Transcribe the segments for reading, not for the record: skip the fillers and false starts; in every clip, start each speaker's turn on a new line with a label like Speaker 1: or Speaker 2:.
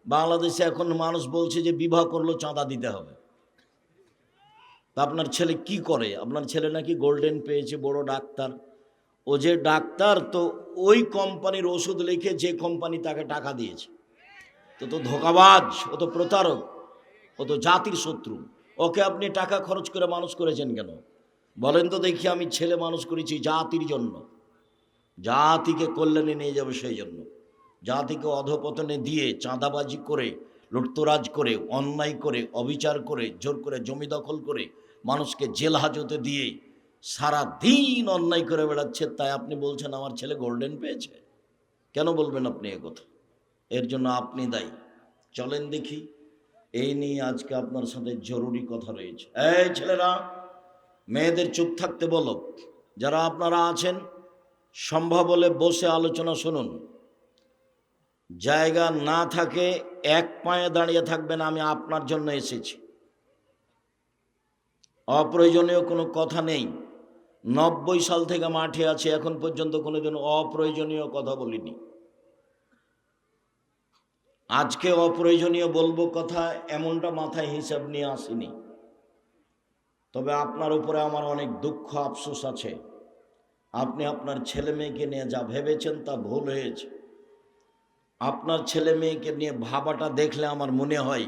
Speaker 1: বাংলাদেশে এখন মানুষ বলছে যে বিবাহ করলেও চাঁদা দিতে হবে। তা আপনার ছেলে কি করে? আপনার ছেলে নাকি গোল্ডেন পেয়েছে, বড় ডাক্তার। ও যে ডাক্তার, তো ওই কোম্পানির ওষুধ লিখে যে কোম্পানি তাকে টাকা দিয়েছে, তো ধোঁকাবাজ, ও তো প্রতারক, ও তো জাতির শত্রু। ওকে আপনি টাকা খরচ করে মানুষ করেছেন কেন বলেন তো দেখি? আমি ছেলে মানুষ করেছি জাতির জন্য, জাতিকে কল্যাণে নিয়ে যাবে সেই জন্য। জাতিকে অধপতনে দিয়ে, চাঁদাবাজি করে, লুটতরাজ করে, অন্যায় করে, অবিচার করে, জোর করে জমি দখল করে, মানুষকে জেল হাজতে দিয়ে সারা দিন অন্যায় করে বেড়াচ্ছে, তাই আপনি বলছেন আমার ছেলে গোল্ডেন পেয়েছে? কেন বলবেন আপনি এ কথা? এর জন্য আপনি দায়ী। চলেন দেখি, এই নিয়ে আজকে আপনার সাথে জরুরি কথা রয়েছে। এই ছেলেরা, মেয়েদের চুপ থাকতে বলো। যারা আপনারা আছেন, সম্ভব হলে বসে আলোচনা শুনুন। জায়গা না থাকে এক পায়ে দাঁড়িয়ে থাকবেন, আমি আপনার জন্য এসেছি। অপ্রয়োজনীয় কোনো কথা নেই। 90 সাল থেকে মাঠে আছে, এখন পর্যন্ত কোনোদিন অপ্রয়োজনীয় কথা বলিনি। আজকে অপ্রয়োজনীয় বলবো কথা, এমনটা মাথায় হিসাব নিয়ে আসিনি। তবে আপনার উপরে আমার অনেক দুঃখ আফসোস আছে। আপনি আপনার ছেলে মেয়েকে নিয়ে যা ভেবেছেন তা ভুল হয়েছে। আপনার ছেলে মেয়েকে নিয়ে ভাবাটা দেখলে আমার মনে হয়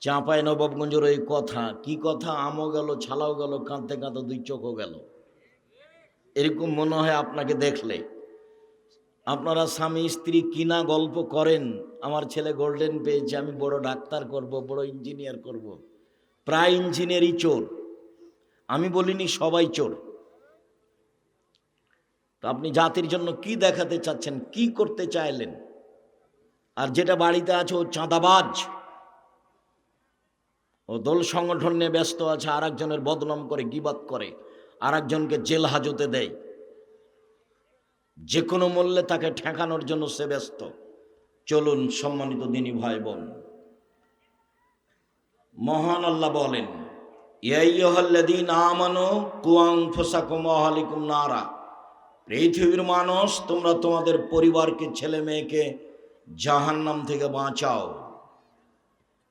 Speaker 1: চাঁপাই নবাবগঞ্জের ওই কথা, কি কথা, আমও গেল ছালাও গেল, কাঁদতে কাঁদতে দুই চোখও গেল। এরকম মনে হয় আপনাকে দেখলে। আপনারা স্বামী স্ত্রী কিনা গল্প করেন, আমার ছেলে গোল্ডেন পেয়েছে, আমি বড় ডাক্তার করব, বড় ইঞ্জিনিয়ার করব। প্রায় ইঞ্জিনিয়ারই চোর। আমি বলিনি সবাই চোর। তো আপনি জাতির জন্য কি দেখাতে চাচ্ছেন, কি করতে চাইলেন? আর যেটা বাড়িতে আছে ও চাঁদাবাজ, ও দল সংগঠন নিয়ে ব্যস্ত আছে, আর একজনের বদনাম করে, গিবাত করে, আর একজনকে জেল হাজতে দেয়, যে কোনো মূল্যে তাকে ঠেকানোর জন্য সে ব্যস্ত। চলুন সম্মানিত দিনী ভাই বোন, মহান আল্লাহ বলেন, ইয়া আইয়ুহাল্লাযীনা আমানু কু আনফুসাকুম ওয়া আহলিকুম নারা। পৃথিবীর মানুষ, তোমরা তোমাদের পরিবারকে, ছেলে মেয়েকে জাহান্নাম থেকে বাঁচাও।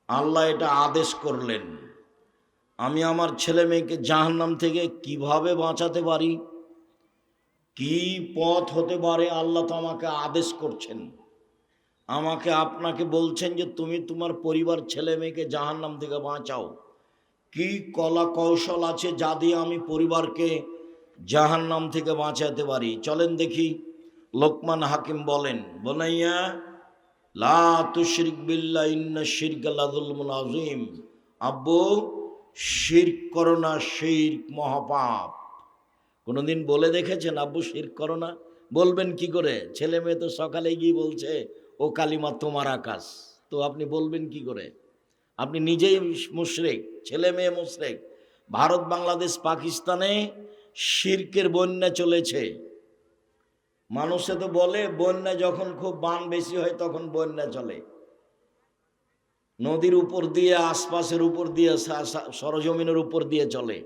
Speaker 1: আল্লাহ এটা আদেশ করলেন। আমি আমার ছেলে মেয়েকে জাহান্নাম থেকে কিভাবে বাঁচাতে পারি, কি পথ হতে পারে, আল্লাহ তো আমাকে আদেশ করছেন। আমাকে আপনাকে বলছেন যে তুমি তোমার পরিবার, ছেলে মেয়েকে জাহান্নাম থেকে বাঁচাও। কি কলা কৌশল আছে যা দিয়ে আমি পরিবারকে জাহান্নাম থেকে বাঁচাতে পারি? চলেন দেখি। লোকমান হাকিম বলেন, বনাইয়া লা তুশরিক বিল্লাহ ইন্না শিরকা লাযুলমুন আযীম। আব্বু, শিরক করো না, শিরক মহাপাপ। কোনোদিন বলে দেখেছেন আব্বু শিরক করো না? বলবেন কি করে? ছেলে মেয়ে তো সকালে গিয়ে বলছে ও কালিমা তোমার আকাশ, তো আপনি বলবেন কি করে? আপনি নিজেই মুশরিক, ছেলে মেয়ে মুশরিক। ভারত, বাংলাদেশ, পাকিস্তানে শিরকের বন্যা চলেছে। মানুষে তো বলে বন্যা যখন খুব বান বেশি হয় তখন বন্যা চলে। নদীর উপর দিয়ে, আশপাশের উপর দিয়ে, সরজমিনের উপর দিয়ে চলে।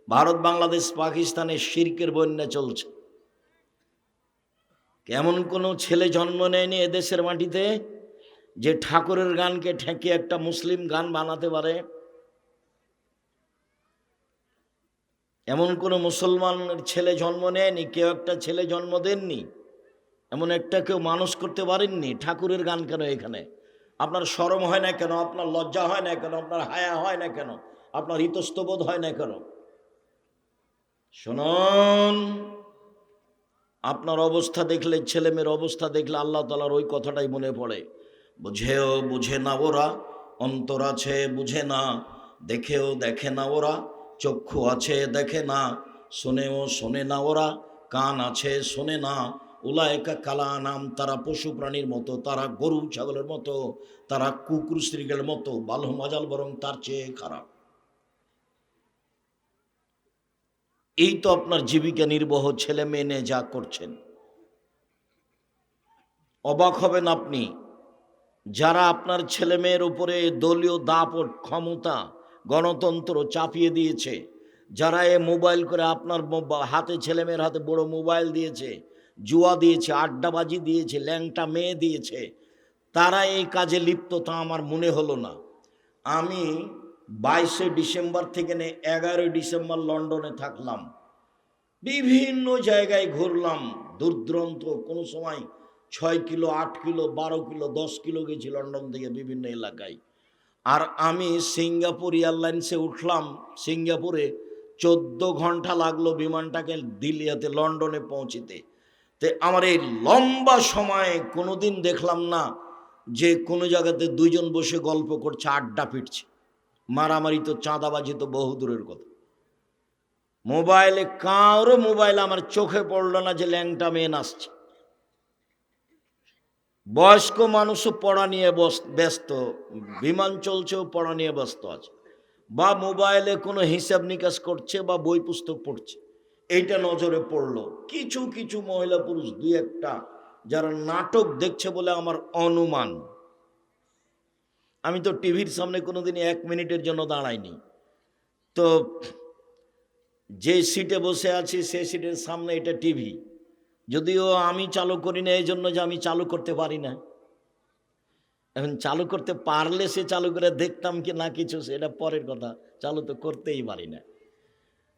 Speaker 1: ভারত, বাংলাদেশ, পাকিস্তানে শিরকের বন্যা চলছে। কেমন কোনো ছেলে জন্ম নেয়নি এদেশের মাটিতে যে ঠাকুরের গানকে ঠেকে একটা মুসলিম গান বানাতে পারে? এমন কোনো মুসলমানের ছেলে জন্ম নেয়নি, কেউ একটা ছেলে জন্ম দেননি, এমন একটা কেউ মানুষ করতে পারেননি। ঠাকুরের গান কেন এখানে? আপনার শরম হয় না কেন? আপনার লজ্জা হয় না কেন? আপনার হায়া হয় না কেন? আপনার ইতস্তবোধ হয় না কেন? শুনুন, আপনার অবস্থা দেখলে, ছেলে মেয়ের অবস্থা দেখলে আল্লাহ তাআলার ওই কথাটাই মনে পড়ে। বুঝেও বুঝে না ওরা, অন্তর আছে বুঝে না, দেখেও দেখে না ওরা, চক্ষু আছে দেখে না, শোনেও শোনে না ওরা, কান আছে শোনে না। উলায়েকা কালা নাম, তারা পশু প্রাণীর মতো, তারা গরু ছাগলের মতো, তারা কুকুর শ্রীগের মতো, বালহ মাজাল বরং তার চেয়ে খারাপ। এই তো আপনার জীবিকা নির্বাহ, ছেলে মেয়ে নিয়ে যা করছেন। অবাক হবেন আপনি, যারা আপনার ছেলে মেয়ের উপরে দলীয় দাপট, ক্ষমতা, গণতন্ত্র চাপিয়ে দিয়েছে, যারা এ মোবাইল করে আপনার হাতে, ছেলে মেয়ের হাতে বড় মোবাইল দিয়েছে, জুয়া দিয়েছে, আড্ডাবাজি দিয়েছে, ল্যাংটা মেয়ে দিয়েছে, তারা এই কাজে লিপ্ত তা আমার মনে হলো না। আমি 22শে ডিসেম্বর থেকে 11ই ডিসেম্বর লন্ডনে থাকলাম, বিভিন্ন জায়গায় ঘুরলাম, দূরদূরান্ত, কোনো সময় 6 কিলো, 8 কিলো, 12 কিলো, 10 কিলো গেছি লন্ডন থেকে বিভিন্ন এলাকায়। আর আমি সিঙ্গাপুর এয়ারলাইন্সে উঠলাম, সিঙ্গাপুরে 14 ঘন্টা লাগলো বিমানটাকে দিল্লিতে লন্ডনে পৌঁছিতে। তো আমার এই লম্বা সময়ে কোনোদিন দেখলাম না যে কোনো জায়গাতে দুইজন বসে গল্প করছে, আড্ডা পিটছে। মারামারি তো, চাঁদাবাজি তো বহু দূরের কথা। মোবাইলে কারো মোবাইল আমার চোখে পড়লো না যে ল্যাংটা মেয়ে নাচছে। বয়স্ক মানুষও পড়া নিয়ে ব্যস্ত, বিমান চলছেও পড়া নিয়ে ব্যস্ত আছে, বা মোবাইলে কোনো হিসাব নিকাশ করছে বা বই পুস্তক পড়ছে। এইটা নজরে পড়লো। কিছু কিছু মহিলা পুরুষ দুই একটা যারা নাটক দেখছে বলে আমার অনুমান। আমি তো টিভির সামনে কোনোদিনই 1 মিনিটের জন্য দাঁড়াইনি। তো যে সিটে বসে আছি সে সিটের সামনে এটা টিভি, যদিও আমি চালু করি না, এই জন্য যে আমি চালু করতে পারি না। এখন চালু করতে পারলে সে চালু করে দেখতাম কি না কিছু, সেটা পরের কথা। চালু তো করতেই পারি না।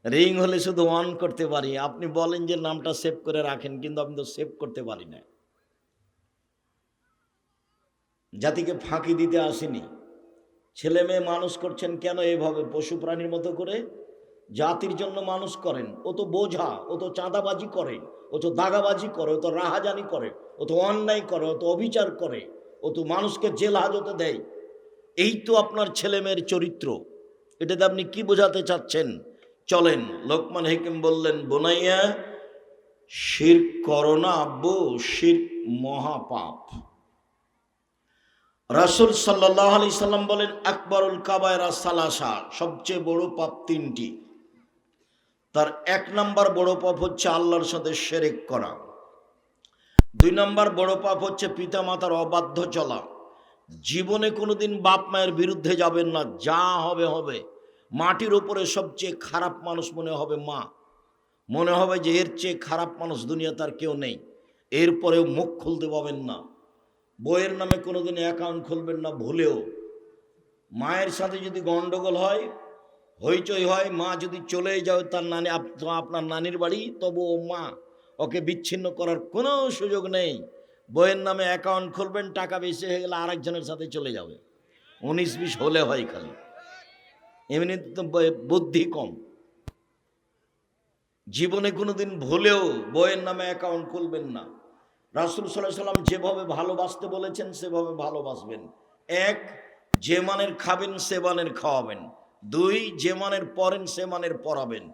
Speaker 1: রিং হলে শুধু অন করতে পারি। আপনি বলেন যে নামটা সেভ করে রাখেন, কিন্তু আমি তো সেভ করতে পারি না। জাতিকে ফাঁকি দিতে আসেনি। ছেলে মেয়ে মানুষ করছেন কেন এভাবে পশু প্রাণীর মতো করে? জাতির জন্য মানুষ করেন। ও তো বোঝা, ও তো চাঁদাবাজি করে, ও তো দাগাবাজি করে, ও তো রাহাজানি করে, ও তো অন্যায় করে, ও তো অবিচার করে, ও তো মানুষকে জেল হাজতে দেয়। এই তো আপনার ছেলে মেয়ের চরিত্র। এটাতে আপনি কি বোঝাতে চাচ্ছেন? চলেন, লোকমান হাকিম বললেন, বোনাইয়া শিরক করো না আব্বু, শিরক মহাপাপ। রাসূল সাল্লাল্লাহু আলাইহি সাল্লাম বলেন, আকবরুল কাবায়রা সালাসা, সবচেয়ে বড় পাপ 3টি। তার 1 নম্বর বড় পাপ হচ্ছে আল্লাহর সাথে শিরক করা। 2 নম্বর বড় পাপ হচ্ছে পিতামাতার অবাধ্য চলা। জীবনে কোনোদিন বাপ মায়ের বিরুদ্ধে যাবেন না, যা হবে হবে। মাটির উপরে সবচেয়ে খারাপ মানুষ মনে হবে মা। মনে হবে যে এর চেয়ে খারাপ মানুষ দুনিয়াতে আর কেউ নেই। এরপরেও মুখ খুলতে পাবেন না। বইয়ের নামে কোনোদিন অ্যাকাউন্ট খুলবেন না ভুলেও। মায়ের সাথে যদি গন্ডগোল হয়, হইচই হয়, মা যদি চলে যায় তার নানি, আপনার নানির বাড়ি, তবু ও মা, ওকে বিচ্ছিন্ন করার কোনো সুযোগ নেই। বইয়ের নামে অ্যাকাউন্ট খুলবেন, টাকা বেশি হয়ে গেলে আরেকজনের সাথে চলে যাবে। 19-20 হলে হয় খালি, এমনি তো বুদ্ধি কম। জীবনে কোনোদিন ভুলেও বইয়ের নামে অ্যাকাউন্ট খুলবেন না। রাসূল সাল্লাল্লাহু আলাইহি সাল্লাম যেভাবে ভালোবাসতে বলেছেন সেভাবে ভালোবাসবেন। 1, যে মানের খাবেন সে মানের খাওয়াবেন। 2, যে মানের পরেন সে মানের পরাবেন।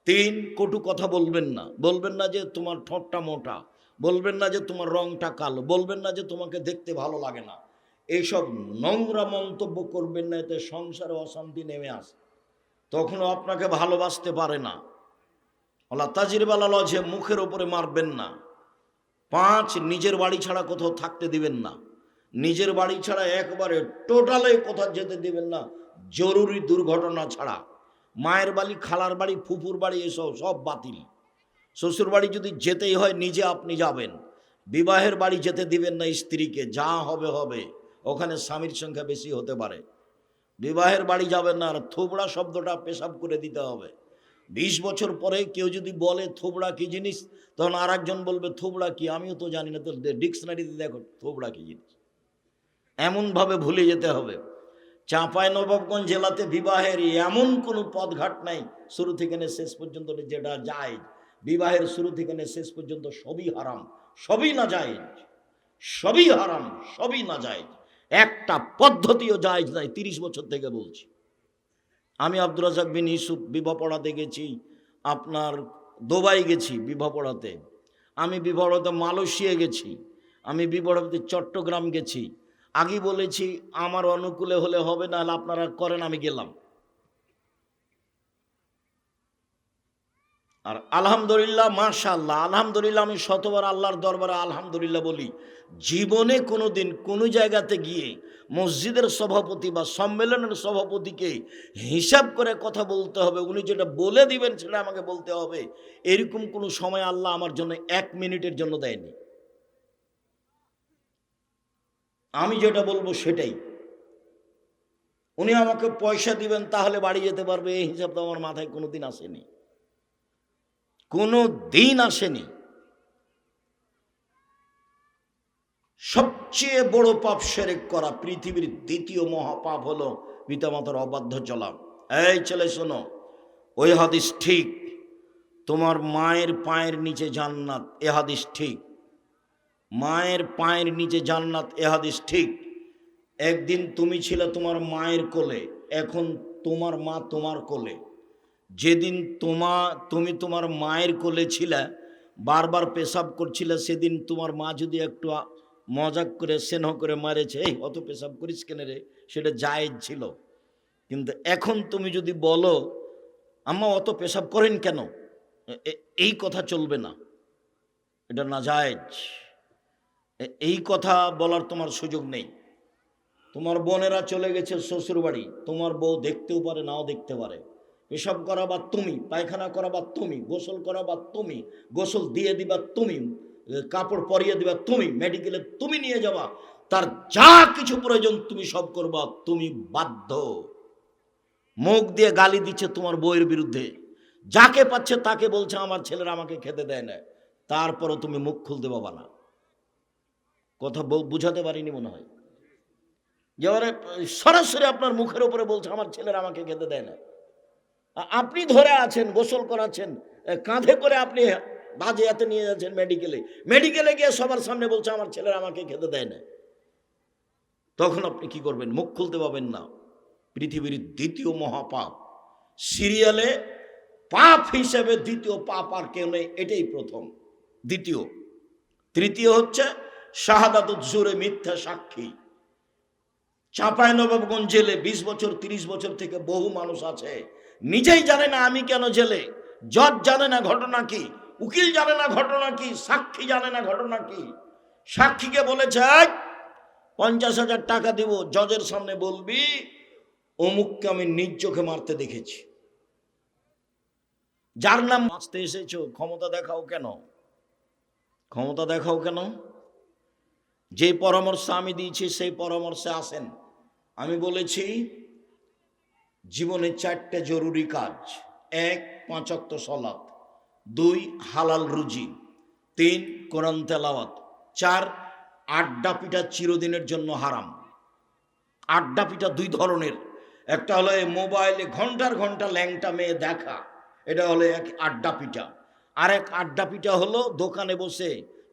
Speaker 1: 3, কটু কথা বলবেন না। বলবেন না যে তোমার ঠোঁটটা মোটা, বলবেন না যে তোমার রংটা কালো, বলবেন না যে তোমাকে দেখতে ভালো লাগে না। এইসব নোংরা মন্তব্য করবেন না, এতে সংসারে অশান্তি নেমে আসে, তখনও আপনাকে ভালোবাসতে পারে না। ওলা তাজিরবালা লজে, মুখের ওপরে মারবেন না। 5, নিজের বাড়ি ছাড়া কোথাও থাকতে দিবেন না। নিজের বাড়ি ছাড়া একবারে টোটালে কোথাও যেতে দিবেন না, জরুরি দুর্ঘটনা ছাড়া। মায়ের বাড়ি, খালার বাড়ি, ফুফুর বাড়ি, এসব সব বাতিল। শ্বশুর বাড়ি যদি যেতেই হয় নিজে আপনি যাবেন। বিবাহের বাড়ি যেতে দিবেন না স্ত্রীকে, যা হবে হবে, ওখানে স্বামীর সংখ্যা বেশি হতে পারে। বিবাহের বাড়ি যাবেন না। আর থোবড়া শব্দটা পেশাব করে দিতে হবে। 20 বছর পরে কেউ যদি বলে থোবড়া কি জিনিস, তখন আর একজন বলবে থোবড়া কি, আমিও তো জানি না, তো ডিকশনারিতে দেখো থোবড়া কি জিনিস। এমনভাবে ভুলে যেতে হবে। চাঁপাইনবাবগঞ্জ জেলাতে বিবাহের এমন কোনো পথঘাট নাই শুরু থেকে শেষ পর্যন্ত যেটা জায়েজ। বিবাহের শুরু থেকে শেষ পর্যন্ত সবই হারাম, সবই না জায়েজ, সবই হারাম, সবই না জায়েজ। একটা পদ্ধতিও জায়েজ নাই, 30 বছর থেকে বলছি। আমি আব্দুর রাজ্জাক বিন ইউসুফ বিবাহ পড়াতে গেছি, আপনার দুবাই গেছি বিবাহ পড়াতে, আমি বিবাহ পড়াতে মালয়েশিয়া গেছি, আমি বিবাহ পড়াতে চট্টগ্রাম গেছি। আগে বলেছি আমার অনুকূলে হলে হবে, না হলে আপনারা করেন, আমি গেলাম। আর আলহামদুলিল্লাহ, মাশাআল্লাহ, আলহামদুলিল্লাহ, আমি শতবার আল্লাহর দরবারে আলহামদুলিল্লাহ বলি। জীবনে কোনো দিন কোনো জায়গাতে গিয়ে মসজিদের সভাপতি বা সম্মেলনের সভাপতিকে হিসাব করে কথা বলতে হবে, উনি যেটা বলে দিবেন সেটা আমাকে বলতে হবে, এরকম কোনো সময় আল্লাহ আমার জন্য 1 মিনিটের জন্য দেয়নি। আমি যেটা বলবো সেটাই। উনি আমাকে পয়সা দিবেন তাহলে বাড়ি যেতে পারবে, এই হিসাব তো আমার মাথায় কোনোদিন আসেনি, কোনো দিন আসেনি। সবচেয়ে বড় পাপ শিরক করা, পৃথিবীর দ্বিতীয় মহাপাপ হলো পিতামাতার অবাধ্য চলা। এই ছেলে শোনো, ওই হাদিস ঠিক, তোমার মায়ের পায়ের নিচে জান্নাত, এ হাদিস ঠিক। মায়ের পায়ের নিচে জান্নাত, এ হাদিস ঠিক। একদিন তুমি ছিলে তোমার মায়ের কোলে, এখন তোমার মা তোমার কোলে। যেদিন তুমি তোমার মায়ের কোলে ছিলে, বারবার পেশাব করছিলে, সেদিন তোমার মা যদি একটু মজাক করে স্নেহ করে মারেছে, এই অত পেশাব করিস কেন রে, সেটা জায়েজ ছিল। কিন্তু এখন তুমি যদি বলো আম্মা অত পেশাব করেন কেন, এই কথা চলবে না, এটা নাজায়েজ। এই কথা বলার তোমার সুযোগ নেই। তোমার বোনেরা চলে গেছে শ্বশুর বাড়ি, তোমার বউ দেখতেও পারে নাও দেখতে পারে, পেশাব করাবা তুমি, পায়খানা করাবা তুমি, গোসল করাবা তুমি, গোসল দিয়ে দিবা তুমি, কাপড় পরিয়ে দিবা তুমি, মেডিকেলে তুমি নিয়ে যাবা, তার যা কিছু প্রয়োজন তুমি সব করবা, তুমি বাধ্য। মুখ দিয়ে গালি দিচ্ছে তোমার বউয়ের বিরুদ্ধে, যাকে পাচ্ছে তাকে বলছে আমার ছেলেরা আমাকে খেতে দেয় না, তারপরও তুমি মুখ খুলতে পাবা না। কথা বুঝাতে পারিনি মনে হয়। যেবারে সরাসরি আপনার মুখের উপরে বলছে আমার ছেলেরা আমাকে খেতে দেয় না, আপনি ধরে আছেন, গোসল করাচ্ছেন, কাঁধে করে আপনি বাজে হাতে নিয়ে যাচ্ছেন মেডিকেলে গিয়ে সবার সামনে বলছে আমার ছেলেরা আমাকে খেতে দেয় না, তখন আপনি কি করবেন? মুখ খুলতে পাবেন না। পৃথিবীর দ্বিতীয় মহাপাপ, সিরিয়ালে পাপ হিসেবে দ্বিতীয় পাপ আর কেউ নেই, এটাই প্রথম। দ্বিতীয়, তৃতীয় হচ্ছে শাহাদাতুজ জুরে, মিথ্যা সাক্ষী। চাঁপাইনবাবগঞ্জ জেলে 20 বছর 30 বছর থেকে বহু মানুষ আছে, নিজেই জানে না আমি কেন জেলে, জজ জানে না ঘটনা কি, উকিল জানে না ঘটনা কি, সাক্ষী জানে না ঘটনা কি। সাক্ষীকে বলেছে 50,000 টাকা দিব, জজের সামনে বলবি অমুককে আমি নিজ চোখে মারতে দেখেছি। যার নাম বাঁচতে এসেছো, ক্ষমতা দেখাও কেন? ক্ষমতা দেখাও কেন? যে পরামর্শ আমি দিয়েছি সেই পরামর্শে আসেন। আমি বলেছি জীবনে 4টে জরুরি কাজ: 1 5 ওয়াক্ত সালাত, 2 হালাল রুজি, 3 কোরআন তেলাওয়াত, 4 আড্ডা পিটা চিরদিনের জন্য হারাম। আড্ডা পিটা 2 ধরনের, একটা হলো এই মোবাইলে ঘন্টার ঘন্টা ল্যাংটা মেয়ে দেখা, এটা হলো এক আড্ডা পিটা। আর এক আড্ডা পিটা হলো দোকানে বসে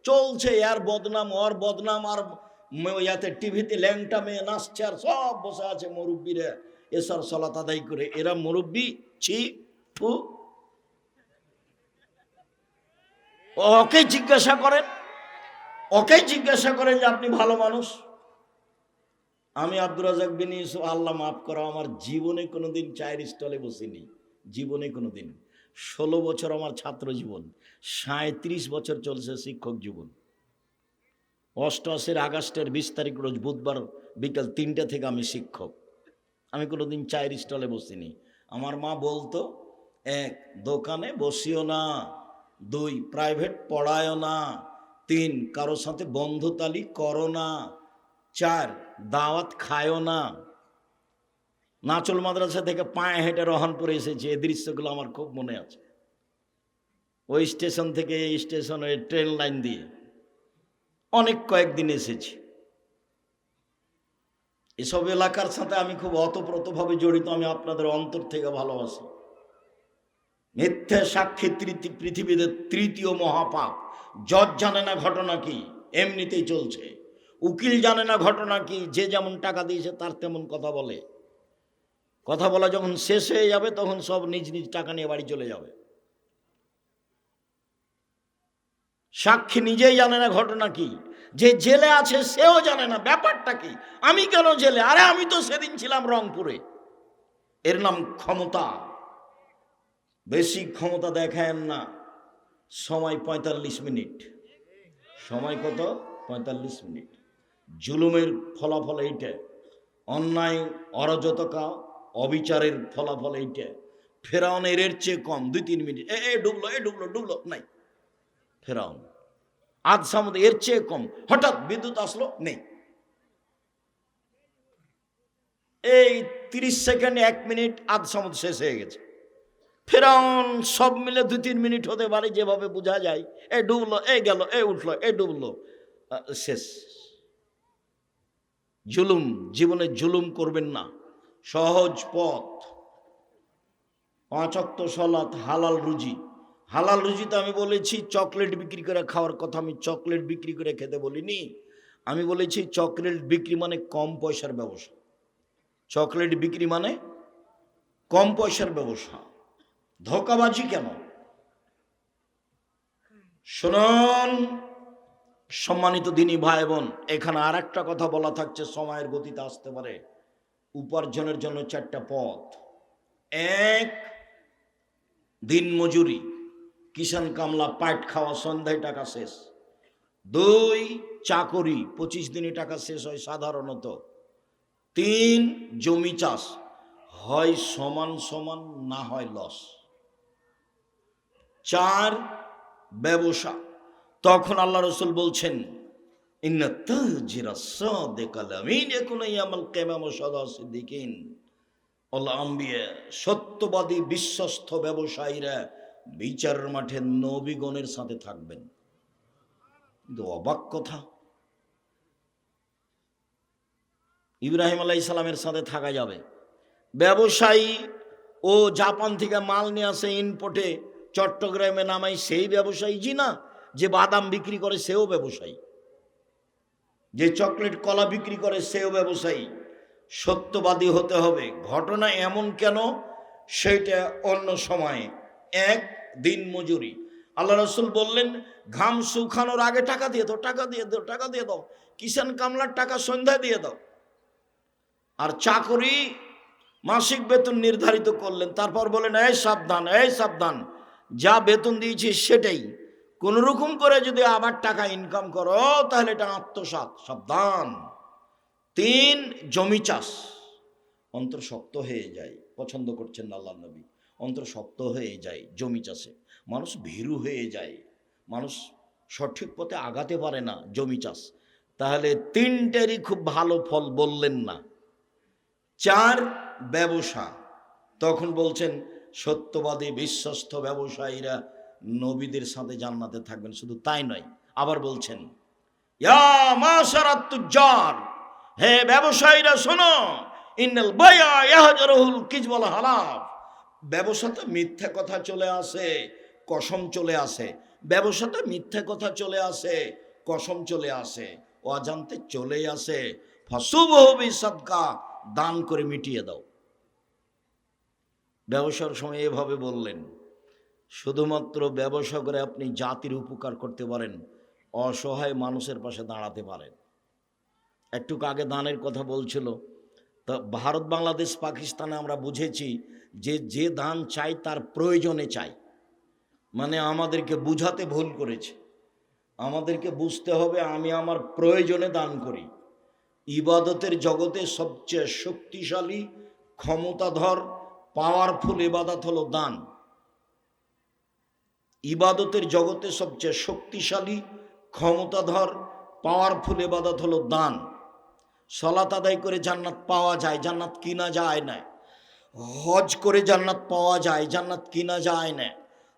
Speaker 1: চলছে এর বদনাম ওর বদনাম, আর ইয়াতে টিভিতে ল্যাংটা মেয়ে নাচছে, আর সব বসে আছে মুরব্বীরা এসর সলাত আদায় করে। এরা মুরব্বী, ছি ফু। ওকে জিজ্ঞাসা করেন যে আপনি ভালো মানুষ। আমি আব্দুর রাজাক বিন ইউসুফ, আল্লাহ মাফ করো, আমার জীবনে কোনোদিন চায়ের স্টলে বসিনি, জীবনে কোনোদিন। 16 বছর আমার ছাত্র জীবন, 37 বছর চলছে শিক্ষক জীবন। 88 আগস্টের 20 তারিখ রোজ বুধবার বিকাল 3টা থেকে আমি শিক্ষক। আমি কোনোদিন চায়ের স্টলে বসিনি। আমার মা বলতো 1 দোকানে বসিও না, 2 প্রাইভেট পড়ায়ও না, 3 কারোর সাথে বন্ধুতালি করো না, 4 দাওয়াত খায়ও না। নাচল মাদ্রাসা থেকে পায়ে হেঁটে রহনপুরে এসেছি, এই দৃশ্যগুলো আমার খুব মনে আছে। ওই স্টেশন থেকে এই স্টেশনে ট্রেন লাইন দিয়ে অনেক কয়েকদিন এসেছি। এসব এলাকার সাথে আমি খুব অতপ্রতভাবে জড়িত, আমি আপনাদের অন্তর থেকে ভালোবাসি। মিথ্যে সাক্ষী পৃথিবীতে তৃতীয় মহাপাপ। জজ জানে না ঘটনা কি, এমনিতেই চলছে। উকিল জানে না ঘটনা কি, যে যেমন টাকা দিয়েছে তার তেমন কথা বলে। কথা বলা যখন শেষ হয়ে যাবে তখন সব নিজ নিজ টাকা নিয়ে বাড়ি চলে যাবে। সাক্ষী নিজেই জানে না ঘটনা কি, যে জেলে আছে সেও জানে না ব্যাপারটা কি, আমি কেন জেলে, আরে আমি তো সেদিন ছিলাম রংপুরে। এর নাম ক্ষমতা। বেশি ক্ষমতা দেখায়েন না। সময় 45 মিনিট, সময় কত? 45 মিনিট। জুলুমের ফলাফল এইটা, অন্যায় অরাজকতা অবিচারের ফলাফল এইটা। ফেরাউনের এর চেয়ে কম 2-3 মিনিট, ডুবলো নাই। ফেরাউন আদ সামুদ এর চেয়ে কম, হঠাৎ বিদ্যুৎ আসলো নেই। এই 30 সেকেন্ড 1 মিনিট আধ সমুদ্র শেষ হয়ে গেছে। ফেরাউন সব মিলে 2-3 মিনিট হতে পারে, যেভাবে বোঝা যায়। এ ডুবলো, এ গেল, এ উঠলো, এ ডুবলো, শেষ। জুলুম, জীবনে জুলুম করবেন না। সহজ পথ, 5 ওয়াক্ত সালাত, হালাল রুজি। হালাল রুজিতে আমি বলেছি চকলেট বিক্রি করে খাওয়ার কথা, আমি চকলেট বিক্রি করে খেতে বলিনি। আমি বলেছি চকলেট বিক্রি মানে কম পয়সার ব্যবসা। চকলেট বিক্রি মানে কম পয়সার ব্যবসা। ধোঁকাবাজি কেন? শুনুন সম্মানিত দিনী ভাই বোন, এখানে আর একটা কথা বলা থাকছে, সময়ের গতিতে আসতে পারে। উপার্জনের জন্য 4টা পথ। 1, দিন মজুরি, কিষান কামলা, পাট খাওয়া, সন্ধ্যায় টাকা শেষ। 2, চাকরি, 25 দিনে টাকা শেষ হয় সাধারণত। 3, জমি চাষ, হয় সমান সমান, না হয় লস। 4, ব্যবসা। তখন আল্লাহ রসুল বলছেন ইন্না তাজিরা সাদিকাল আমিন ইয়াকুনু ইয়াউমাল কিয়ামাহ সাদা সিদ্দিকিন। আল্লাহ আম্বিয়া, সত্যবাদী বিশ্বস্ত ব্যবসায়ীরা বিচার মাঠে নবীগণের সাথে থাকবেন। কিন্তু অবাক কথা, ইব্রাহিম আলাইহিস সালামের সাথে থাকা যাবে। ব্যবসায়ী ও জাপান থেকে মাল নিয়ে আসে ইনপোর্টে, চট্টগ্রামে নামাই, সেই ব্যবসায়ী? জি না। যে বাদাম বিক্রি করে সেও ব্যবসায়ী, যে চকলেট কলা বিক্রি করে সেও ব্যবসায়ী। সত্যবাদী হতে হবে। ঘটনা এমন কেন সেইটা অন্য সময়ে। 1, দিন মজুরি। আল্লাহ রসুল বললেন ঘাম শুকানোর আগে টাকা দিয়ে দাও, টাকা দিয়ে দাও, টাকা দিয়ে দাও। কিষান কামলার টাকা সন্ধ্যায় দিয়ে দাও। আর চাকরি, মাসিক বেতন নির্ধারিত করলেন, তারপর বলেন এই সাবধান, এই সাবধান, যা বেতন দিয়েছি সেটাই, কোন রকম করে যদি আবার টাকা ইনকাম করো তাহলে এটা আত্মসাৎ, সাবধান। 3, জমি চাষ। অন্তর শক্ত হয়ে যায়, পছন্দ করছেন না আল্লাহ নবী, অন্তর শক্ত হয়ে যায় জমি চাষে, মানুষ ভীরু হয়ে যায়, মানুষ সঠিক পথে আগাতে পারে না জমি চাষ। তাহলে 3টেরই খুব ভালো ফল বললেন না। 4, ব্যবসা। তখন বলছেন সত্যবাদী বিশ্বস্ত ব্যবসায়ীরা নবীদের সাথে জান্নাতে থাকবেন। শুধু তাই নয়, আবার বলছেন ইয়া মাশারাত তুজ্জার, হে ব্যবসায়ীরা শোনো, ইন্নাল বাইআ ইয়াহজারুল কিযব ওয়াল হালাফ। ব্যবসাতে মিথ্যা কথা চলে আসে, কসম চলে আসে। ব্যবসাতে মিথ্যা কথা চলে আসে, কসম চলে আসে, অজান্তে চলে আসে। ফাসুবহু বিসাদকা, দান করে মিটিয়ে দাও। ব্যবসার সময় এভাবে বললেন। শুধুমাত্র ব্যবসা করে আপনি জাতির উপকার করতে পারেন, অসহায় মানুষের পাশে দাঁড়াতে পারেন। একটু আগে দানের কথা বলছিল, তা ভারত, বাংলাদেশ, পাকিস্তানে আমরা বুঝেছি যে যে দান চাই তার প্রয়োজনে চাই। মানে আমাদেরকে বুঝাতে ভুল করেছে। আমাদেরকে বুঝতে হবে আমি আমার প্রয়োজনে দান করি। ইবাদতের জগতে সবচেয়ে শক্তিশালী, ক্ষমতাধর, পাওয়ারফুল ইবাদত হলো দান। ইবাদতের জগতে সবচেয়ে শক্তিশালী, ক্ষমতাধর, পাওয়ারফুল ইবাদত হলো দান। সালাত আদায় করে জান্নাত পাওয়া যায়, জান্নাত কিনা যায় না। হজ করে জান্নাত পাওয়া যায়, জান্নাত কিনা যায় না।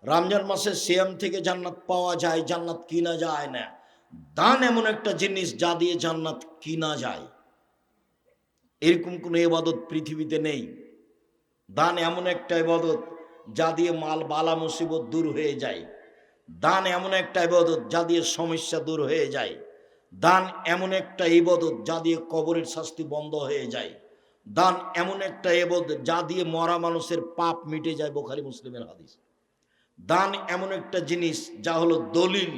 Speaker 1: রমজান মাসে সিয়াম থেকে জান্নাত পাওয়া যায়, জান্নাত কিনা যায় না। দান এমন একটা জিনিস যা দিয়ে জান্নাত কিনা যায়। এরকম কোনো ইবাদত পৃথিবীতে নেই। দান এমন একটা ইবাদত যা দিয়ে মাল বালা মুসিবত দূর হয়ে যায়। দান এমন একটা ইবাদত যা দিয়ে সমস্যা দূর হয়ে যায়। দান এমন একটা ইবাদত যা দিয়ে কবরের শাস্তি বন্ধ হয়ে যায়। দান এমন একটা ইবাদত যা দিয়ে মরা মানুষের পাপ মিটে যায়, বুখারী মুসলিমের হাদিস। দান এমন একটা জিনিস যা হলো দলিল,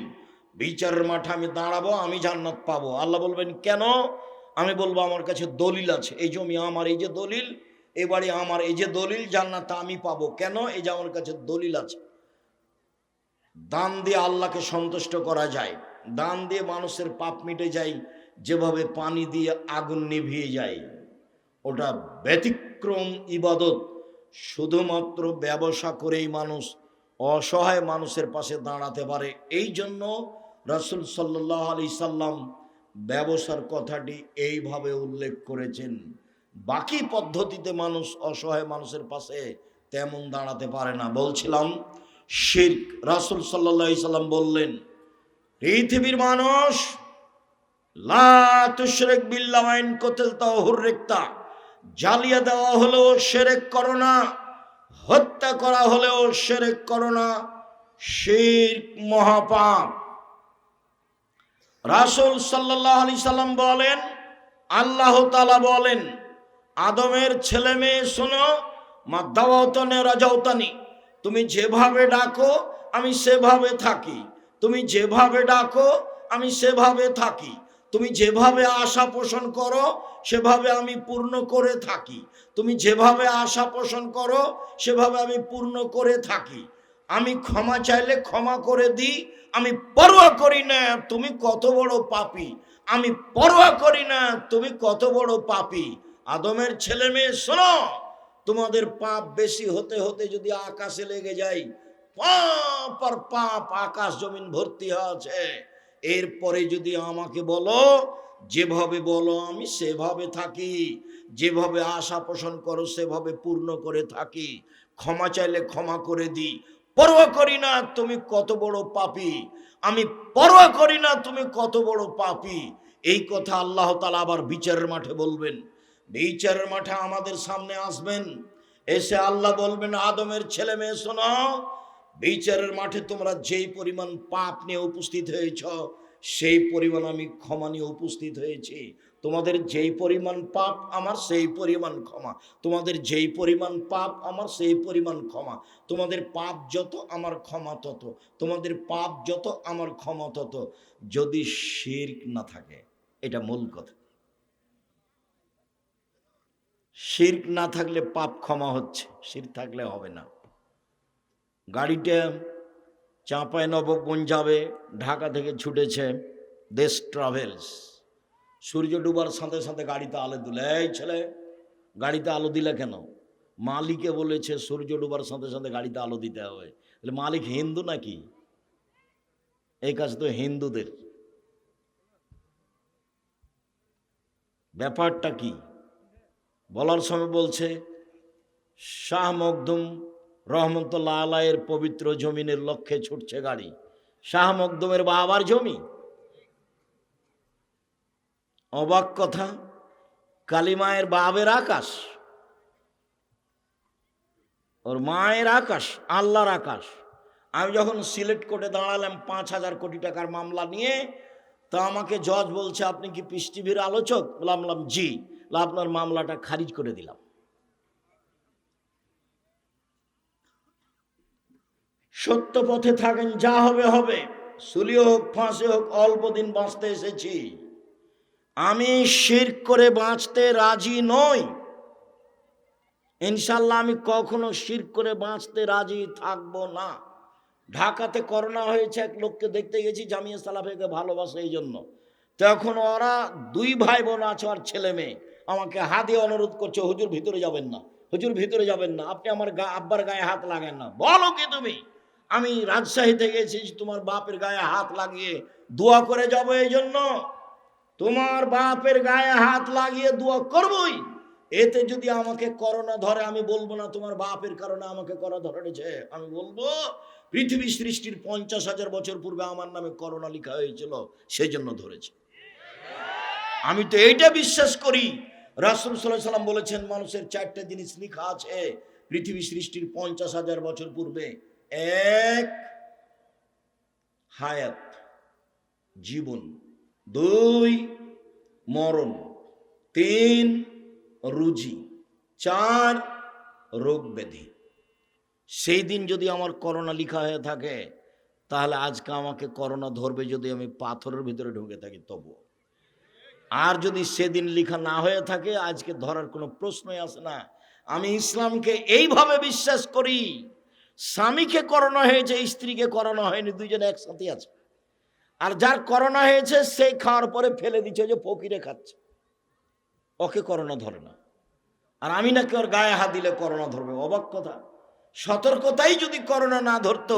Speaker 1: বিচারের মাঠে আমি দাঁড়াবো, আমি জান্নাত পাবো। আল্লাহ বলবেন কেন? আমি বলবো আমার কাছে দলিল আছে, এই জমি আমার, এই যে দলিল, এ বাড়ি আমার, এই যে দলিল, জান্নাত আমি পাবো। কেন? এই যে আমার কাছে দলিল আছে। দান দিয়ে আল্লাহকে সন্তুষ্ট করা যায়, দান দিয়ে মানুষের পাপ মিটে যায়, যেভাবে পানি দিয়ে আগুন নিভিয়ে যায়। ওটা ব্যতিক্রম ইবাদত। শুধুমাত্র ব্যবসা করেই মানুষ অসহায় মানুষের পাশে দাঁড়াতে পারে। এই জন্য রাসূল সাল্লাল্লাহু আলাইহি সাল্লাম ব্যবসার কথাটি এইভাবে উল্লেখ করেছেন বাকি পদ্ধতিতে মানুষ অসহায় মানুষের পাশে তেমন দাঁড়াতে পারে না। বলছিলাম শিরক। রাসূল সাল্লাল্লাহু আলাইহি সাল্লাম বললেন, পৃথিবীর মানুষ লা তুশরিক বিল্লাহ ওয়া ইন কুতিলতা ওয়া হুররিকতা, জ্বালিয়ে দেওয়া হলেও শিরক করো না, হত্যা করা হলেও শিরক করো না, শিরক মহাপাপ। রাসূল সাল্লাল্লাহু আলাইহি সাল্লাম বলেন, আল্লাহ তাআলা বলেন, আদমের ছেলে মেয়ে শোনো, মা দাওয়াতানি রাজাউতানি, তুমি যেভাবে ডাকো আমি সেভাবে থাকি, তুমি যেভাবে ডাকো আমি সেভাবে থাকি, তুমি যেভাবে আশা পোষণ করো সেভাবে আমি পূর্ণ করে থাকি, তুমি যেভাবে আশা পোষণ করো সেভাবে আমি পূর্ণ করে থাকি। আমি ক্ষমা চাইলে ক্ষমা করে দিই, আমি পরোয়া করি না তুমি কত বড় পাপী, আমি পরোয়া করি না তুমি কত বড় পাপী। আদমের ছেলে মেয়ে শোনো, তোমাদের পাপ বেশি হতে হতে যদি আকাশে লেগে যায়, পাপ আর পাপ আকাশ জমিন ভর্তি আছে, এরপরে যদি আমাকে বলো, যেভাবে বলো আমি সেভাবে থাকি, যেভাবে আশা পোষণ করো সেভাবে পূর্ণ করে থাকি, ক্ষমা চাইলে ক্ষমা করে দিই, পরোয়া করি না তুমি কত বড় পাপী, আমি পরোয়া করি না তুমি কত বড় পাপী। এই কথা আল্লাহ তাআলা আবার বিচারের মাঠে বলবেন। বিচারের মাঠে আমাদের সামনে আসবেন, এসে আল্লাহ বলবেন, আদমের ছেলে মেয়ে শোনো, বিচারের মাঠে তোমরা যেই পরিমাণ পাপ নিয়ে উপস্থিত হয়েছ সেই পরিমাণ আমি ক্ষমা নিয়ে উপস্থিত হয়েছি। তোমাদের যেই পরিমাণ পাপ আমার সেই পরিমাণ ক্ষমা, তোমাদের যেই পরিমাণ পাপ আমার সেই পরিমাণ ক্ষমা, তোমাদের পাপ যত আমার ক্ষমা তত, তোমাদের পাপ যত আমার ক্ষমা তত। যদি শিরক না থাকে, এটা মূল কথা। শিরক না থাকলে পাপ ক্ষমা হচ্ছে, শিরক থাকলে হবে না। গাড়িটা চাঁপাই নবাবগঞ্জ যাবে, ঢাকা থেকে ছুটেছে দেশ ট্রাভেলস, সূর্য ডুবার সাথে সাথে গাড়িতে আলো দিলে, এই ছেলে গাড়িতে আলো দিলে কেন? মালিকে বলেছে সূর্য ডুবার সাথে সাথে গাড়িতে আলো দিতে হবে। মালিক হিন্দু নাকি? এই কাজ তো হিন্দুদের। ব্যাপারটা কি বলার সময় বলছে, শাহ মখদুম রহমতুল্লাহ আলাইয়ের পবিত্র জমিনের লক্ষ্যে ছুটছে গাড়ি। শাহ মখদুমের বাবার জমি। অবাক কথা, কালিমায়ের বাবের আকাশ, ওর মায়ের আকাশ, আল্লাহর আকাশ। আমি যখন সিলেট কোর্টে দাঁড়ালাম 5,000 কোটি টাকার মামলা নিয়ে, তা আমাকে জজ বলছে, আপনি কি পিস টিভির আলোচক? বললাম জি। আপনার মামলাটা খারিজ করে দিলাম। সত্য পথে থাকেন, যা হবে হবে, সুলি হোক ফাঁসি হোক, অল্প দিন বাঁচতে এসেছি, আমি শিরক করে বাঁচতে রাজি নই। ইনশাল্লাহ আমি কখনো শিরক করে বাঁচতে রাজি থাকবো না। ঢাকাতে করোনা হয়েছে, এক লোককে দেখতে গেছি, জামিয়া সালাফিকে ভালোবাসে এই জন্য। তখন ওরা 2 ভাই বোন আছে আর ছেলে মেয়ে, আমাকে হাত দিয়ে অনুরোধ করছে, হুজুর ভিতরে যাবেন না, হুজুর ভিতরে যাবেন না, আপনি আমার আব্বার গায়ে হাত লাগেন না। বলো কি তুমি? আমি রাজশাহী থেকে এসেছি তোমার বাপের গায়ে হাত লাগিয়ে দোয়া করে যাব, এই জন্য তোমার বাপের গায়ে হাত লাগিয়ে দোয়া করবই। এতে যদি আমাকে করোনা ধরে, আমি বলবো না তোমার বাপের কারণে আমাকে করোনা ধরেছে, আমি বলবো পৃথিবী সৃষ্টির 50,000 বছর পূর্বে আমার নামে করোনা লেখা হয়েছিল, সেই জন্য ধরেছে। আমি তো এইটা বিশ্বাস করি, রাসূল সাল্লাল্লাহু আলাইহি সাল্লাম বলেছেন, মানুষের 4টা জিনিস লেখা আছে পৃথিবী সৃষ্টির 50,000 বছর পূর্বে। 1 হায়াত, জীবন, 2 মরণ, 3 রুজি, 4 রোগ ব্যাধি। সেই দিন যদি আমার করোনা লেখা হয়ে থাকে, তাহলে আজকে আমাকে করোনা ধরবে যদি আমি পাথরের ভিতরে ঢুকে থাকি তবু। আর যদি সেদিন লেখা না হয়ে থাকে, আজকে ধরার কোনো প্রশ্নই আসে না। আমি ইসলামকে এইভাবে বিশ্বাস করি, স্বামীকে করোনা হয়েছে, স্ত্রীকে করোনা হয়নি, দুইজনে একসাথে আছে। আর যার করোনা হয়েছে সেই খাওয়ার পরে ফেলে দিচ্ছে, যে ফকিরে খাচ্ছে, ওকে করোনা ধরে না। আর আমি নাকি ওর গায়ে হাত দিলে করোনা ধরবে। অবাক কথা। সতর্কতাই যদি করোনা না ধরতো,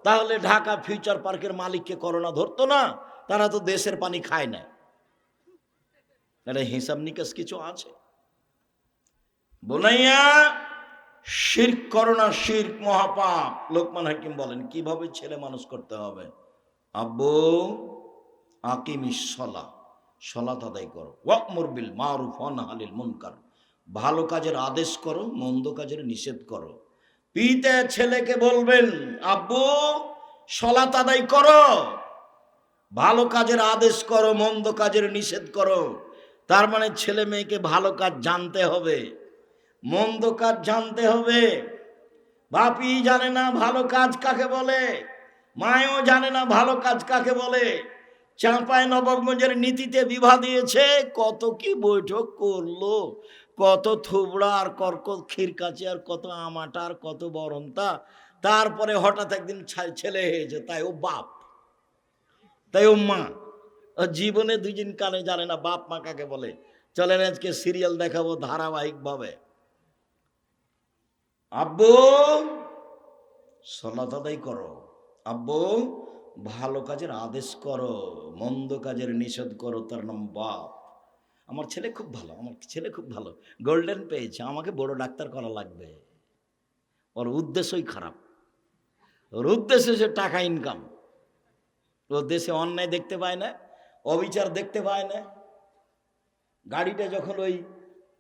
Speaker 1: তাহলে ঢাকা ফিউচার পার্কের মালিককে করোনা ধরতো না। তারা তো দেশের পানি খায় না। এটা হিসাব নিকাশ কিছু আছে। বোনাইয়া শিরক করো না, শিরক মহাপাপ। লোকমান হাকিম বলেন কিভাবে ছেলে মানুষ করতে হবে। আব্বু আকিমিস সালাহ, সালাত আদায় করো, ওয়া'মুর বিল মারুফ ওয়া নাহি আনিল মুনকার, ভালো কাজের আদেশ করো, মন্দ কাজের নিষেধ করো। পিতা ছেলেকে বলবেন আব্বু সালাত আদায় করো, ভালো কাজের আদেশ করো, মন্দ কাজের নিষেধ করো। তার মানে ছেলে মেয়েকে ভালো কাজ জানতে হবে, মন্দ কাজ জানতে হবে। বাপই জানে না ভালো কাজ কাকে বলে, মায়ও জানে না ভালো কাজ কাকে বলে। চাঁপায় নবাবগঞ্জের নীতিতে বিভা দিয়েছে, কত কি বৈঠক করলো, কত থুবড়া আর কর্কট ক্ষীরকাচি আর কত আমাটা আর কত বরন্তা। তারপরে হঠাৎ একদিন ছেলে হয়েছে, তাই ও বাপ, তাই ও মা। জীবনে দুদিন কানে জানে না বাপ মা কাকে বলে। চলেন আজকে সিরিয়াল দেখাবো ধারাবাহিক ভাবে। আব্বু সালাত আদায় করো, আব্বু ভালো কাজের আদেশ করো, মন্দ কাজের নিষেধ করো। তার নাম বাপ। আমার ছেলে খুব ভালো, আমার ছেলে খুব ভালো, গোল্ডেন পেয়েছে, আমাকে বড় ডাক্তার করা লাগবে। ওর উদ্দেশ্যই খারাপ, ওর উদ্দেশ্য সে টাকা ইনকাম। ওর দেশে অন্যায় দেখতে পায় না, অবিচার দেখতে পায় না। গাড়িটা যখন ওই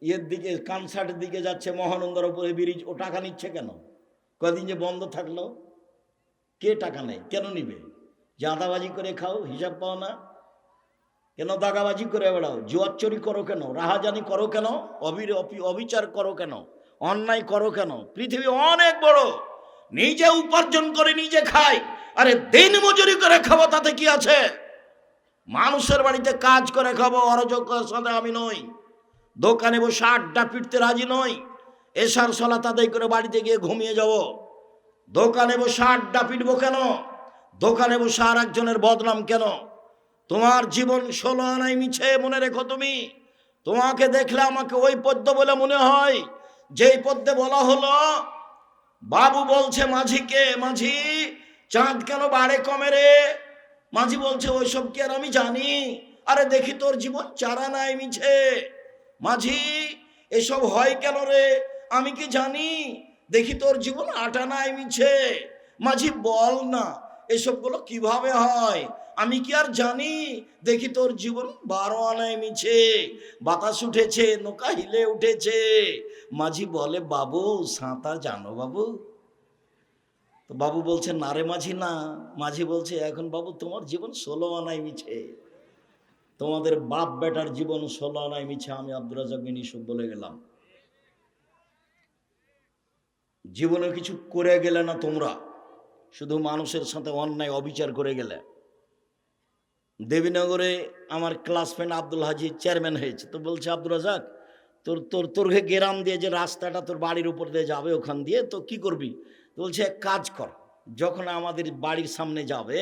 Speaker 1: ইয়ের দিকে কানসার্টের দিকে যাচ্ছে, মহানন্দার উপরে ব্রিজ, ও টাকা নিচ্ছে কেন? কদিন যে বন্ধ থাকলো, কে টাকা নেই? কেন নিবে? জাঁদাবাজি করে খাও, হিসাব পাও না কেন? দাগাবাজি করে বেড়াও, জুয়ার চুরি করো কেন? রাহাজানি করো কেন? অবিচার করো কেন? অন্যায় করো কেন? পৃথিবী অনেক বড়, নিজে উপার্জন করে নিজে খায়। আরে দিন মজুরি করে খাবো, তাতে কি আছে? মানুষের বাড়িতে কাজ করে খাবো, অরাজকের সাথে আমি নই। দোকানে বসে আড্ডা পিটতে রাজি নই। এশার সালাত আদায় করে বাড়িতে গিয়ে ঘুমিয়ে যাব। দোকানে বসে আড্ডা পিটবো কেন? দোকানে বসে আর একজনের বদনাম কেন? তোমার জীবন 16 আনাই মিছে, মনে রেখো। তুমি, তোমাকে দেখলে আমাকে ওই পদ্য বলে মনে হয় যেই পদ্যে বলা হলো, বাবু বলছে মাঝিকে, মাঝি চাঁদ কেন বাড়ে কমে রে? মাঝি বলছে ওইসব কি আর আমি জানি? আরে দেখি তোর জীবন 4 আনাই মিছে। মাঝি এসব হয় কেন রে? আমি কি জানি? দেখি তোর জীবন 8 আনাই মিছে। মাঝি বল না এসবগুলো কিভাবে হয়? আমি কি আর জানি? দেখি তোর জীবন 12 আনায় মিছে। বাতাস উঠেছে, নৌকা হিলে উঠেছে। মাঝি বলে বাবু সাঁতার জানো বাবু? তো বাবু বলছে না রে মাঝি না। মাঝি বলছে এখন বাবু তোমার জীবন 16 আনায় মিছে, তোমাদের বাপ বেটার জীবন 16 আনায় মিছে। আমি আব্দুর রাজ্জাক বিন ইউসুফ বলে গেলাম, জীবনে কিছু করে গেলে না তোমরা, শুধু মানুষের সাথে অন্যায় অবিচার করে গেলে। দেবীনগরে আমার ক্লাস ফ্রেন্ড আব্দুল হাজি চেয়ারম্যান হয়েছে, তো বলছে আব্দুর রাজ্জাক তোর তোর তোর গ্রাম দিয়ে যে রাস্তাটা তোর বাড়ির উপর দিয়ে যাবে, ওখান দিয়ে তো কি করবি? তো বলছে এক কাজ কর, যখন আমাদের বাড়ির সামনে যাবে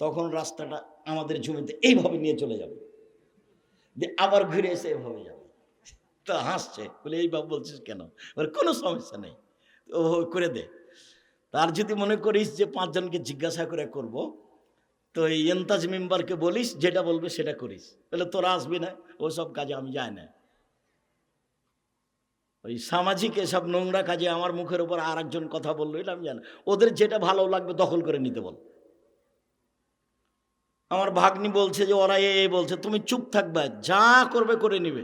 Speaker 1: তখন রাস্তাটা আমাদের জমিতে এইভাবে নিয়ে চলে যাবে, আবার ঘুরে এসে এভাবে যাবে। তো হাসছে, বলে এইভাবে বলছিস কেন? কোনো সমস্যা নেই, ও করে দে। তার যদি মনে করিস যে 5 জনকে জিজ্ঞাসা করে করব, তো এই এন্তাজ মেম্বারকে বলিস যেটা বলবে সেটা করিস, বলে তোরা আসবি না, ওসব কাজে আমি যাই না। ওই সামাজিক এসব নোংরা কাজে আমার মুখের উপর আর একজন কথা বললো, এটা আমি জানি। ওদের যেটা ভালো লাগবে দখল করে নিতে বল। আমার ভাগ্নি বলছে যে ওরা এই বলছে, তুমি চুপ থাকবে, যা করবে করে নিবে।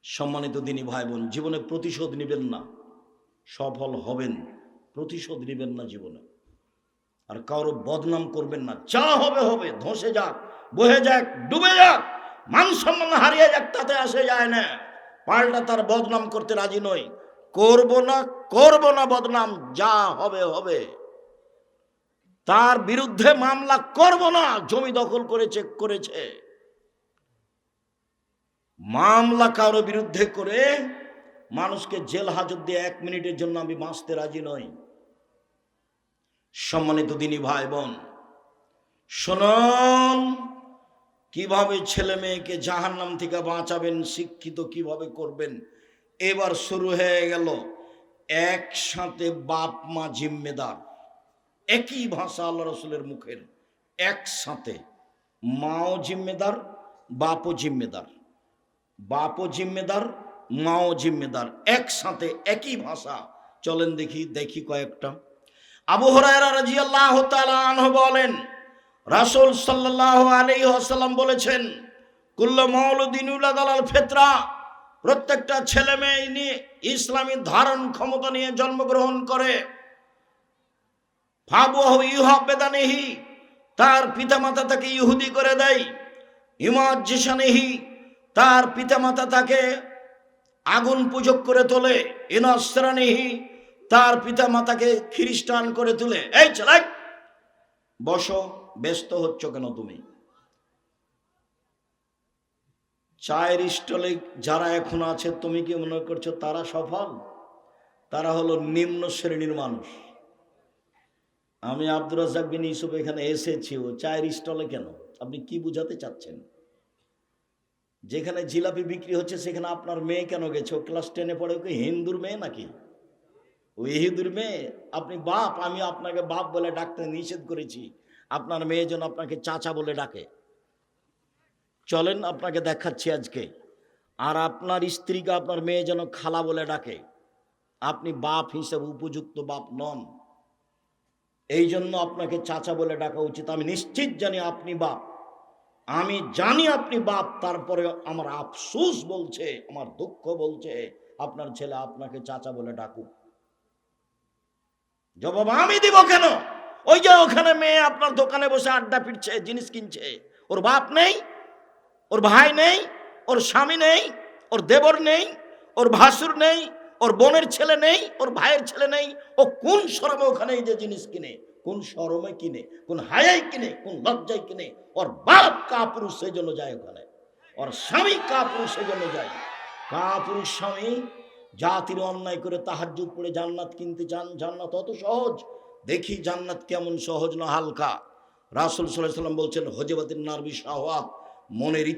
Speaker 1: সম্মানিত দিনী ভাই বোন, জীবনে প্রতিশোধ নেবেন না, সফল হবেন। প্রতিশোধ নেবেন না জীবনে, আর কারো বদনাম করবেন না। যা হবে হবে, ধসে যাক, বহে যাক, ডুবে যাক, মান সম্মান হারিয়ে যাক, তাতে আসে যায় না। পাল্টা তার বদনাম করতে রাজি নই, করব না বদনাম, যা হবে হবে। তার বিরুদ্ধে মামলা করব না, জমি দখল করেছে। মামলা কারো বিরুদ্ধে করে মানুষকে জেল হাজত দিয়ে 1 মিনিটের জন্য আমি বাঁচতে রাজি নই। সম্মানিত দিনী ভাই বোন, শুনুন, কিভাবে ছেলে মেয়েকে জাহান্নাম থেকে বাঁচাবেন, শিক্ষিত কিভাবে করবেন। এবার শুরু হয়ে গেল একসাথে বাপ মা জিম্মেদার। একই ভাষা আল্লাহ রসুলের মুখের, একসাথে মাও জিম্মেদার, বাপও জিম্মেদার। বাপও জিম্মেদার, মাও জিম্মেদার, একসাথে একই ভাষা। চলেন দেখি কয়েকটা। আবু হুরায়রা রাদিয়াল্লাহু তাআলা আনহু বলেন, রাসূল সাল্লাল্লাহু আলাইহি ওয়াসাল্লাম বলেছেন, কুল্লু মাউলুদিন ইউলাদু আলাল ফিতরা, প্রত্যেকটা ছেলে মেয়ে নিয়ে ইসলামী ধারণ ক্ষমতা নিয়ে জন্মগ্রহণ করে। ফাবুহু ইউহাবেদানিহি, তার পিতামাতা তাকে ইহুদি করে দেয়। ইমাজ্জিসানিহি, তার পিতামাতা তাকে আগুন পূজক করে তোলে। ইনাসরানিহি, তার পিতামাতাকে খ্রিস্টান করে তোলে। এই ছেলে বসো, ব্যস্ত হচ্ছ কেন তুমি? চায়ের স্টলে যারা এখন আছে, তুমি কি মনে করছো তারা সফল? তারা হলো নিম্ন শ্রেণীর মানুষ। আমি আব্দুর রাজ্জাক বিন ইউসুফ এখানে এসেছি, ও চায়ের স্টলে কেন? আপনি কি বুঝাতে চাচ্ছেন? যেখানে জিলাপি বিক্রি হচ্ছে সেখানে আপনার মেয়ে কেন গেছে? ও ক্লাস 10-এ পড়ে, ওকে হিন্দুর মেয়ে নাকি? ও ইহুদির মেয়ে। আপনি বাপ, আমি আপনাকে বাপ বলে ডাকতে নিষেধ করেছি, আপনার মেয়ে যেন আপনাকে চাচা বলে ডাকে। চলেন আপনাকে দেখাচ্ছি আজকে। আর আপনার স্ত্রীকে আপনার মেয়ে যেন খালা বলে ডাকে। আপনি বাপ হিসেবে উপযুক্ত বাপ নন, এই জন্য আপনাকে চাচা বলে ডাকা উচিত। আমি নিশ্চিত জানি আপনি বাপ, আমি জানি আপনি বাপ, তারপরে আমার আফসোস বলছে, আমার দুঃখ বলছে আপনার ছেলে আপনাকে চাচা বলে ডাকুক। জবাব আমি দিব কেন? ওই যে ওখানে মেয়ে আপনার দোকানে বসে আড্ডা পিটছে, জিনিস কিনছে, ওর বাপ নেই, ওর ভাই নেই, ওর স্বামী নেই, ওর দেবর নেই, ওর ভাসুর নেই, ওর বোনের ছেলে নেই, ওর ভাইয়ের ছেলে নেই। ও কোন শরমে ওখানে এই যে জিনিস কিনে? কোন শরমে কিনে? কোন হায়ায় কিনে? কোন লজ্জায় কিনে? ওর বাপ কাপুরুষ, সেই জন্য যায় ওখানে। ওর স্বামী কাপুরুষ, সেই জন্য যায়। কাপুরুষ স্বামী জাতির অন্যায় করে তাহাজ্জুদ পড়ে জান্নাত কিনতে চান। জান্নাত অত সহজ? দেখি জান্নাত কেমন সহজ না হালকা। রাসূল সাল্লাল্লাহু আলাইহি ওয়াসাল্লাম বলছেন, হজবাতিন নারবি শাহওয়াত, মনের